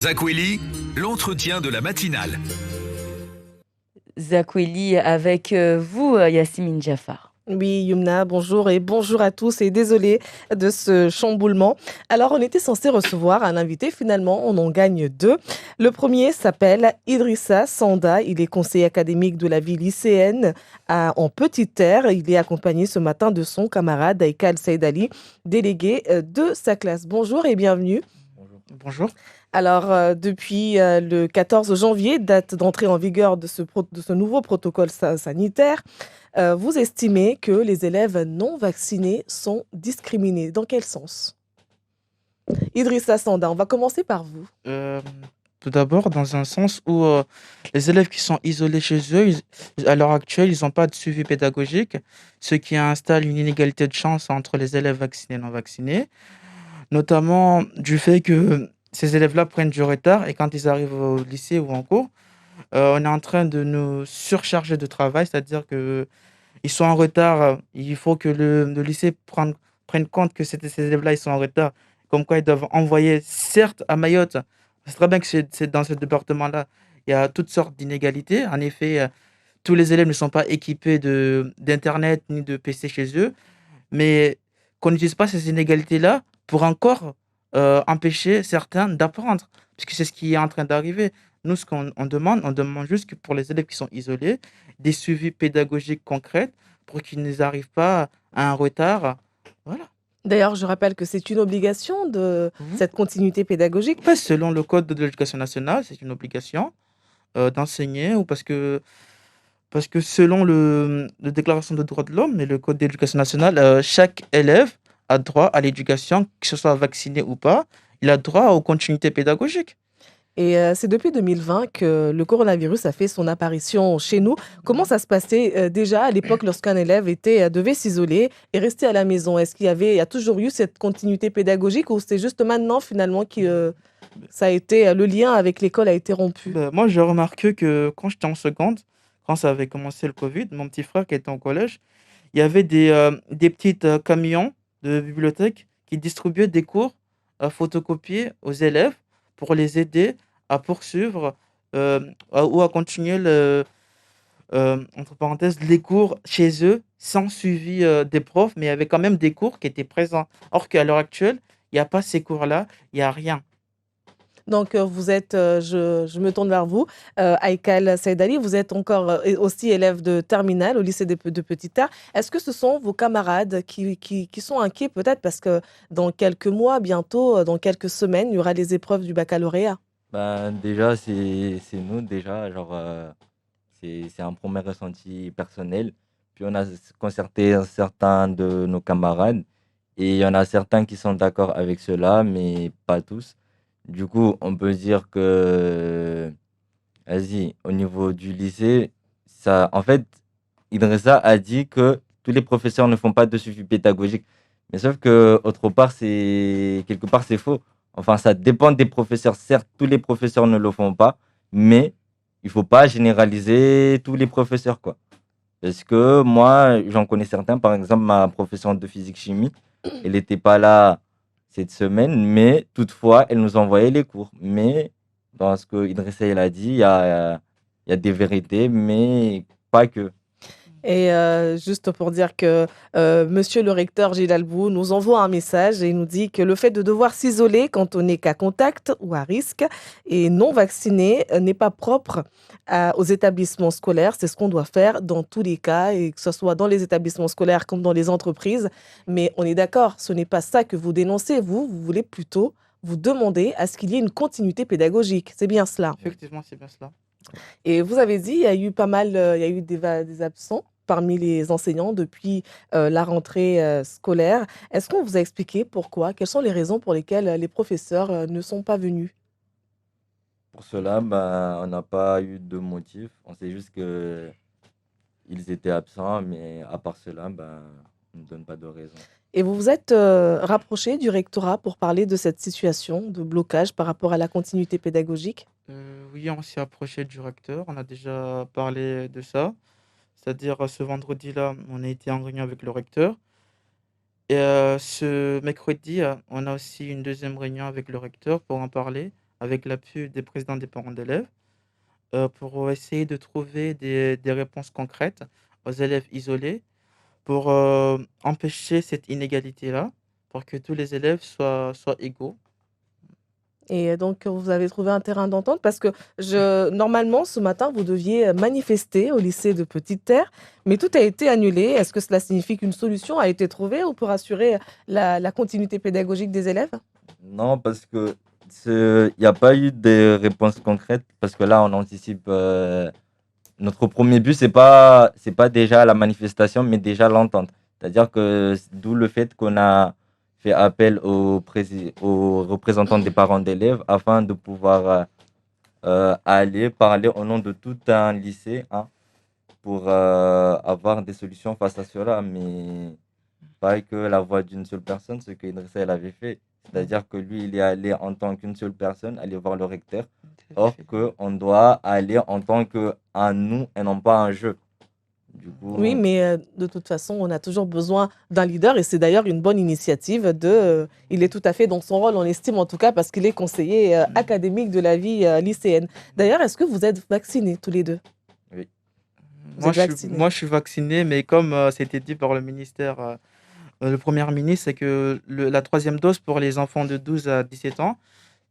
Zakweli, l'entretien de la matinale. Zakweli avec vous, Yasmine Jaffar. Oui, Yumna, bonjour et bonjour à tous et désolé de ce chamboulement. Alors, on était censé recevoir un invité, finalement, on en gagne deux. Le premier s'appelle Idrissa Sanda, il est conseiller académique de la vie lycéenne en Petite Terre. Il est accompagné ce matin de son camarade Aïkal Saïdali, délégué de sa classe. Bonjour et bienvenue. Bonjour. Alors, depuis le 14 janvier, date d'entrée en vigueur de ce nouveau protocole sanitaire, vous estimez que les élèves non vaccinés sont discriminés. Dans quel sens? Idrissa Sanda, on va commencer par vous. Euh, Tout d'abord, dans un sens où les élèves qui sont isolés chez eux, à l'heure actuelle, ils n'ont pas de suivi pédagogique, ce qui installe une inégalité de chance entre les élèves vaccinés et non vaccinés, notamment du fait que ces élèves-là prennent du retard et quand ils arrivent au lycée ou en cours, on est en train de nous surcharger de travail, c'est-à-dire que ils sont en retard. Il faut que le lycée prenne compte que ces élèves-là, ils sont en retard. Comme quoi, ils doivent envoyer, certes, à Mayotte. C'est très bien que c'est dans ce département-là, il y a toutes sortes d'inégalités. En effet, tous les élèves ne sont pas équipés d'Internet ni de PC chez eux. Mais qu'on n'utilise pas ces inégalités-là pour encore empêcher certains d'apprendre. Puisque c'est ce qui est en train d'arriver. Nous, ce qu'on on demande juste que pour les élèves qui sont isolés, des suivis pédagogiques concrets pour qu'ils n'arrivent pas à un retard. Voilà. D'ailleurs, je rappelle que c'est une obligation de Mhm. cette continuité pédagogique. Après, selon le code de l'éducation nationale, c'est une obligation d'enseigner ou parce que selon la Déclaration des droits de l'homme et le code d'éducation nationale, chaque élève a droit à l'éducation, que ce soit vacciné ou pas. Il a droit aux continuités pédagogiques. Et c'est depuis 2020 que le coronavirus a fait son apparition chez nous. Comment ça se passait déjà à l'époque lorsqu'un élève devait s'isoler et rester à la maison? Est-ce il y a toujours eu cette continuité pédagogique ou c'est juste maintenant finalement que ça a été, le lien avec l'école a été rompu? Ben, moi, j'ai remarqué que quand j'étais en seconde, quand ça avait commencé le Covid, mon petit frère qui était en collège, il y avait des petits camions de bibliothèque qui distribuaient des cours photocopiés aux élèves pour les aider à poursuivre ou à continuer entre parenthèses, les cours chez eux sans suivi des profs, mais il y avait quand même des cours qui étaient présents. Or qu'à l'heure actuelle, il n'y a pas ces cours-là, il n'y a rien. Donc, vous êtes, je me tourne vers vous, Aïkal Saïdali, vous êtes encore aussi élève de terminale au lycée de Petite Terre. Est-ce que ce sont vos camarades qui sont inquiets peut-être parce que dans quelques mois, bientôt, dans quelques semaines, il y aura les épreuves du baccalauréat? Ben, déjà, c'est nous, déjà, genre, c'est un premier ressenti personnel. Puis on a concerté certains de nos camarades et il y en a certains qui sont d'accord avec cela, mais pas tous. Du coup, on peut dire que, vas-y, au niveau du lycée, ça, en fait, Idrissa a dit que tous les professeurs ne font pas de suivi pédagogique. Mais sauf que, autre part, quelque part, c'est faux. Enfin, ça dépend des professeurs. Certes, tous les professeurs ne le font pas, mais il faut pas généraliser tous les professeurs, quoi. Parce que moi, j'en connais certains, par exemple, ma professeure de physique-chimie, elle n'était pas là cette semaine, mais toutefois, elle nous envoyait les cours. Mais dans ce que Idrissa il a dit, il y a des vérités, mais pas que. Et juste pour dire que monsieur le recteur Gilles Albou nous envoie un message et il nous dit que le fait de devoir s'isoler quand on n'est qu'à contact ou à risque et non vacciné n'est pas propre aux établissements scolaires. C'est ce qu'on doit faire dans tous les cas, et que ce soit dans les établissements scolaires comme dans les entreprises. Mais on est d'accord, ce n'est pas ça que vous dénoncez. Vous voulez plutôt vous demander à ce qu'il y ait une continuité pédagogique. C'est bien cela. Effectivement, c'est bien cela. Et vous avez dit, il y a eu pas mal, il y a eu des absents parmi les enseignants depuis la rentrée scolaire. Est-ce qu'on vous a expliqué pourquoi? Quelles sont les raisons pour lesquelles les professeurs ne sont pas venus? Pour cela, ben, on n'a pas eu de motif. On sait juste que ils étaient absents, mais à part cela, ben, on ne donne pas de raison. Et vous vous êtes rapproché du rectorat pour parler de cette situation de blocage par rapport à la continuité pédagogique? Oui, on s'est approché du recteur, on a déjà parlé de ça. C'est-à-dire, ce vendredi-là, on a été en réunion avec le recteur. Et ce mercredi, on a aussi une deuxième réunion avec le recteur pour en parler, avec l'appui des présidents des parents d'élèves, pour essayer de trouver des réponses concrètes aux élèves isolés pour empêcher cette inégalité-là, pour que tous les élèves soient égaux. Et donc, vous avez trouvé un terrain d'entente parce que normalement, ce matin, vous deviez manifester au lycée de Petite-Terre, mais tout a été annulé. Est-ce que cela signifie qu'une solution a été trouvée ou pour assurer la continuité pédagogique des élèves? Non, parce que il n'y a pas eu de réponse concrète, parce que là, on anticipe. Notre premier but, c'est pas déjà la manifestation, mais déjà l'entente. C'est-à-dire que d'où le fait qu'on a fait appel aux représentants des parents d'élèves afin de pouvoir aller parler au nom de tout un lycée, hein, pour avoir des solutions face à cela. Mais pas que la voix d'une seule personne, ce que Idrissa elle avait fait. C'est-à-dire que lui, il est allé en tant qu'une seule personne, aller voir le recteur. Or qu'on doit aller en tant qu'un nous et non pas un jeu. Du Oui, coup, mais de toute façon, on a toujours besoin d'un leader et c'est d'ailleurs une bonne initiative il est tout à fait dans son rôle, on l'estime en tout cas, parce qu'il est conseiller académique de la vie lycéenne. D'ailleurs, est-ce que vous êtes vaccinés tous les deux? oui. Vous êtes vaccinés? Moi, je suis vacciné, mais comme c'était dit par le ministère, le Premier ministre, c'est que la troisième dose pour les enfants de 12 à 17 ans,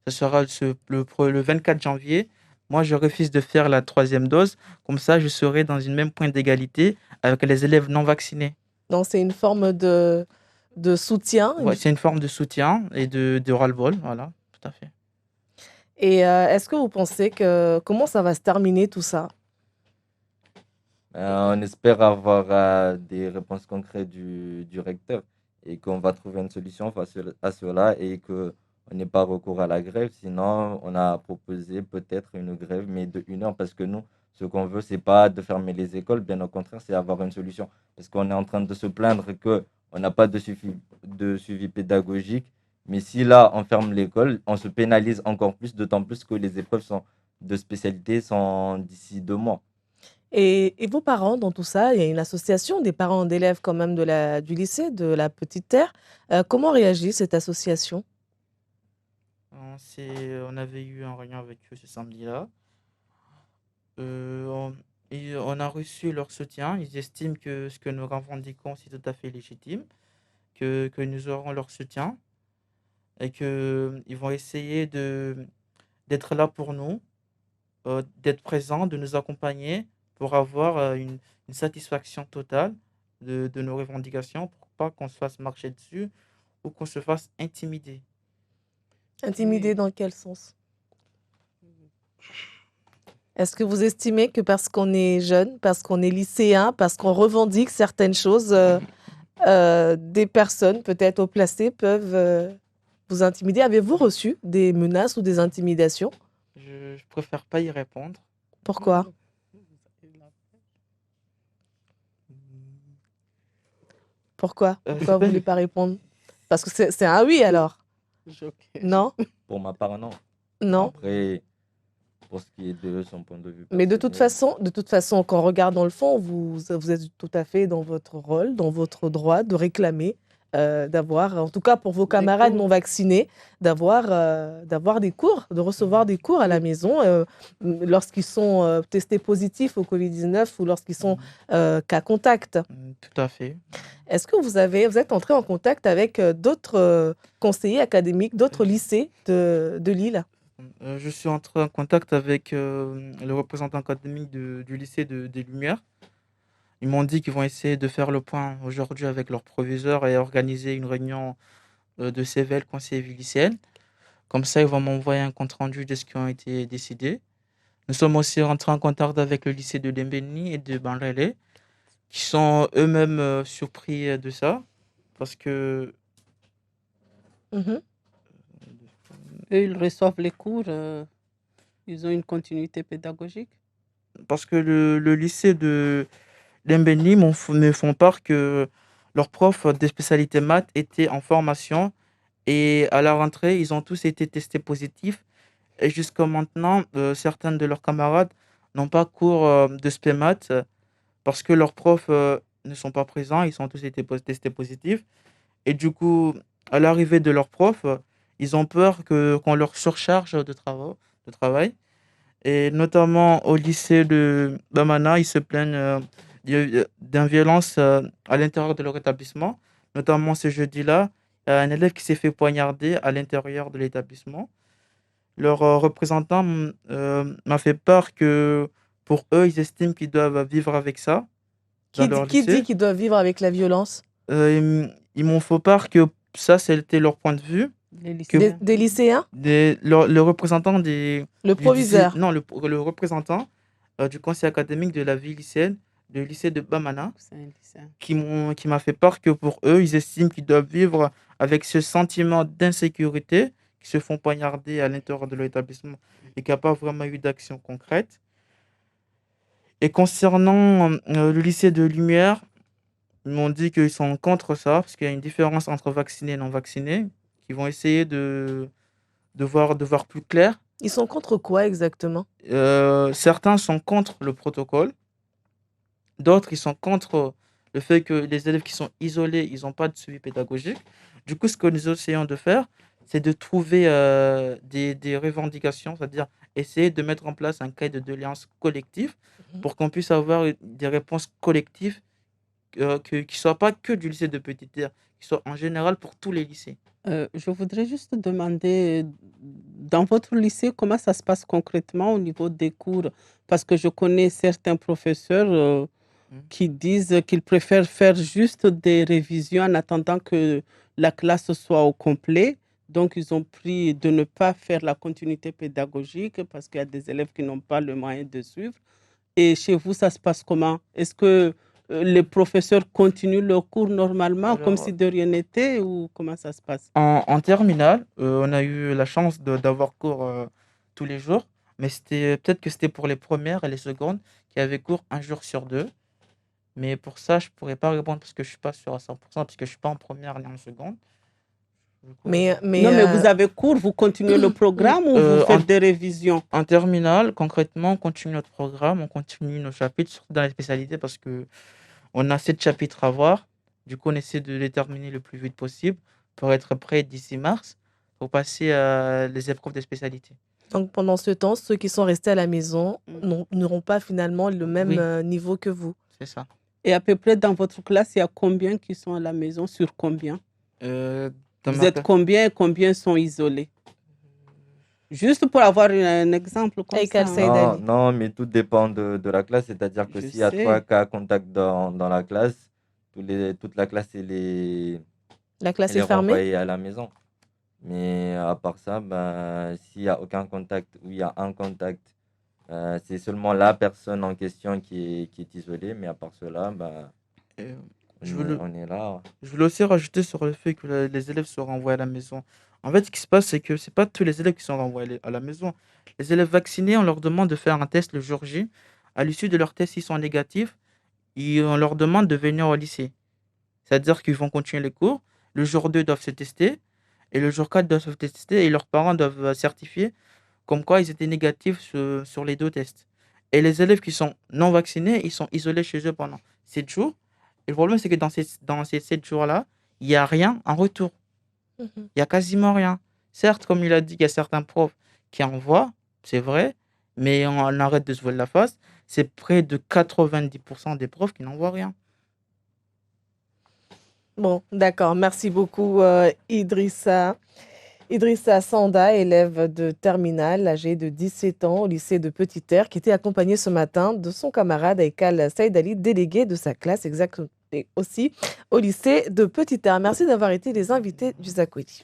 ce sera le 24 janvier. Moi, je refuse de faire la troisième dose. Comme ça, je serai dans une même point d'égalité avec les élèves non vaccinés. Donc, c'est une forme de soutien. Ouais, c'est une forme de soutien et de ras-le-bol. Voilà, tout à fait. Et est-ce que vous pensez comment ça va se terminer tout ça? On espère avoir des réponses concrètes du recteur et qu'on va trouver une solution face à cela et qu'on n'ait pas recours à la grève. Sinon, on a proposé peut-être une grève, mais de 1 heure, parce que nous, ce qu'on veut, c'est pas de fermer les écoles, bien au contraire, c'est avoir une solution. Parce qu'on est en train de se plaindre qu'on n'a pas de suivi pédagogique. Mais si là, on ferme l'école, on se pénalise encore plus, d'autant plus que les épreuves de spécialité sont d'ici 2 mois. Et vos parents dans tout ça, il y a une association des parents d'élèves quand même du lycée, de la Petite Terre. Comment réagit cette association? On avait eu un réunion avec eux ce samedi-là. On, on a reçu leur soutien. Ils estiment que ce que nous revendiquons, c'est tout à fait légitime, que nous aurons leur soutien et qu'ils vont essayer d'être là pour nous, d'être présents, de nous accompagner pour avoir une satisfaction totale de nos revendications, pour pas qu'on se fasse marcher dessus ou qu'on se fasse intimider. Intimidé dans quel sens? Est-ce que vous estimez que parce qu'on est jeune, parce qu'on est lycéen, parce qu'on revendique certaines choses, des personnes peut-être haut placées peuvent vous intimider? Avez-vous reçu des menaces ou des intimidations? Je préfère pas y répondre. Pourquoi? Pourquoi vous ne voulez pas répondre? Parce que c'est un oui alors? Non? Pour ma part, non. Non? Après, pour ce qui est de son point de vue Mais de personnel, toute façon, quand on regarde dans le fond, vous êtes tout à fait dans votre rôle, dans votre droit de réclamer, d'avoir, en tout cas pour vos camarades non vaccinés, d'avoir des cours, de recevoir des cours à la maison lorsqu'ils sont testés positifs au Covid-19 ou lorsqu'ils sont cas contact. Tout à fait. Est-ce que vous êtes entré en contact avec d'autres conseillers académiques, d'autres lycées de Lille? Je suis entré en contact avec le représentant académique du lycée des Lumières. Ils m'ont dit qu'ils vont essayer de faire le point aujourd'hui avec leur proviseur et organiser une réunion de CVL, conseiller vie lycéenne. Comme ça, ils vont m'envoyer un compte-rendu de ce qui a été décidé. Nous sommes aussi entrés en contact avec le lycée de Dembeni et de Banlele, qui sont eux-mêmes surpris de ça, parce que Mhm. Eux, ils reçoivent les cours, ils ont une continuité pédagogique. le lycée de Dembeni me font part que leurs profs des spécialités maths étaient en formation et à la rentrée, ils ont tous été testés positifs. Et jusqu'à maintenant, certains de leurs camarades n'ont pas cours de spé maths parce que leurs profs ne sont pas présents, ils ont tous été testés positifs. Et du coup, à l'arrivée de leurs profs, Ils ont peur qu'on leur surcharge de travail. Et notamment au lycée de Bamana, ils se plaignent d'une violence à l'intérieur de leur établissement. Notamment ce jeudi-là, il y a un élève qui s'est fait poignarder à l'intérieur de l'établissement. Leur représentant m'a fait part que pour eux, ils estiment qu'ils doivent vivre avec ça dans leur Qui dit lycée. qu'ils doivent vivre avec la violence? Ils m'ont fait part que ça, c'était leur point de vue. Les Que Des, lycéens. des lycéens? le représentant Le du lycée, proviseur. non, le représentant du conseil académique de la vie lycéenne, du lycée de Bamana, C'est un lycéen. qui m'a fait part que pour eux, ils estiment qu'ils doivent vivre avec ce sentiment d'insécurité, qui se font poignarder à l'intérieur de l'établissement et qu'il n'y a pas vraiment eu d'action concrète. Et concernant le lycée de Lumière, ils m'ont dit qu'ils sont contre ça, parce qu'il y a une différence entre vaccinés et non vaccinés, qu'ils vont essayer de voir plus clair. Ils sont contre quoi exactement? Certains sont contre le protocole, d'autres ils sont contre le fait que les élèves qui sont isolés, ils n'ont pas de suivi pédagogique. Du coup, ce que nous essayons de faire, c'est de trouver des revendications, c'est-à-dire essayer de mettre en place un cahier de doléances collectif Mhm. pour qu'on puisse avoir des réponses collectives qui ne soient pas que du lycée de Petite Terre, qui soient en général pour tous les lycées. Je voudrais juste demander, dans votre lycée, comment ça se passe concrètement au niveau des cours? Parce que je connais certains professeurs Mm. qui disent qu'ils préfèrent faire juste des révisions en attendant que la classe soit au complet. Donc, ils ont pris de ne pas faire la continuité pédagogique parce qu'il y a des élèves qui n'ont pas le moyen de suivre. Et chez vous, ça se passe comment? Est-ce que les professeurs continuent leur cours normalement comme Alors, si de rien n'était ou comment ça se passe? en terminale, on a eu la chance d'avoir cours tous les jours, mais peut-être que c'était pour les premières et les secondes qui avaient cours un jour sur deux. Mais pour ça, je ne pourrais pas répondre parce que je ne suis pas sûr à 100%, parce que je ne suis pas en première ni en seconde. Du coup, Mais, mais, Non, mais euh, vous avez cours, vous continuez le programme ou vous en, faites des révisions? en terminale, concrètement, on continue notre programme, on continue nos chapitres, surtout dans les spécialités, parce que on a 7 chapitres à voir. Du coup, on essaie de les terminer le plus vite possible pour être prêt d'ici mars pour passer les épreuves des spécialités. donc pendant ce temps, ceux qui sont restés à la maison n'auront pas finalement le même Oui, niveau que vous. c'est ça. Et à peu près dans votre classe, il y a combien qui sont à la maison sur combien? Euh, dans Vous ma êtes classe, combien et combien sont isolés? Juste pour avoir un exemple comme Aïkal ça. Saïd Non, Ali. non, mais tout dépend de la classe. C'est-à-dire que Je s'il y a sais. 3 cas contacts dans la classe, toute la classe, La classe elle est est fermée? renvoyée à la maison. Mais à part ça, ben, s'il n'y a aucun contact ou il y a un contact, c'est seulement la personne en question qui est isolée. Mais à part cela, ben, euh, on je est, voulais, on est là. je voulais aussi rajouter sur le fait que les élèves sont renvoyés à la maison. En fait, ce qui se passe, c'est que ce n'est pas tous les élèves qui sont renvoyés à la maison. Les élèves vaccinés, on leur demande de faire un test le jour J. À l'issue de leur test, s'ils sont négatifs, on leur demande de venir au lycée. C'est-à-dire qu'ils vont continuer les cours. Le jour 2 doivent se tester. Et le jour 4 doivent se tester. Et leurs parents doivent certifier comme quoi ils étaient négatifs sur les 2 tests. Et les élèves qui sont non vaccinés, ils sont isolés chez eux pendant 7 jours. Et le problème, c'est que dans ces 7 jours-là, il n'y a rien en retour. Mhm. Il n'y a quasiment rien. Certes, comme il a dit, il y a certains profs qui envoient, c'est vrai, mais on arrête de se voir la face. C'est près de 90% des profs qui n'envoient rien. Bon, d'accord. Merci beaucoup, Idrissa. Idrissa Sanda, élève de terminale, âgé de 17 ans au lycée de Petite Terre, qui était accompagné ce matin de son camarade Aïkal Saïd Ali, délégué de sa classe, exact, et aussi au lycée de Petite Terre. Merci d'avoir été les invités du Zakwedi.